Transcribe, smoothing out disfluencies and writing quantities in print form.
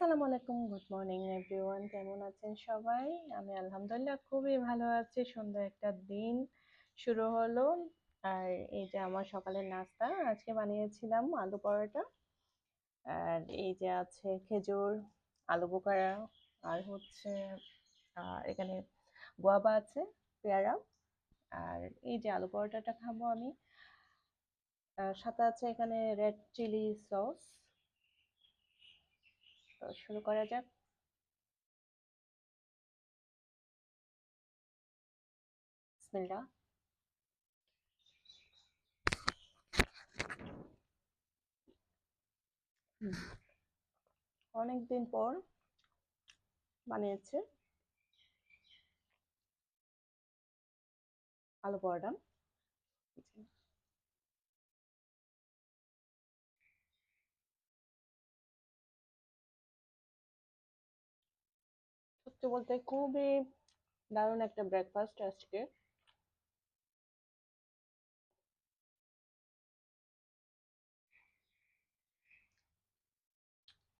আসসালামু আলাইকুম, good morning everyone. কেমন আছেন সবাই? আমি আলহামদুলিল্লাহ খুবই ভালো আছি। সুন্দর একটা দিন শুরু হলো। আর এই যে আমার সকালের নাস্তা আজকে বানিয়েছিলাম আলু পরোটা। আর এই যে আছে খেজুর, আলু বোখারা, আর হচ্ছে এখানে গোয়াবা আছে, পেয়ারা। আর এই যে আলু পরোটাটা খাবো আমি। সাথে আছে এখানে রেড চিলি সস। তো শুরু করা যাক। বিসমিল্লাহ। অনেকদিন পর বানিয়েছে আলু পরোটা। সত্যি বলতে খুবই দারুণ একটা ব্রেকফাস্ট আজকে।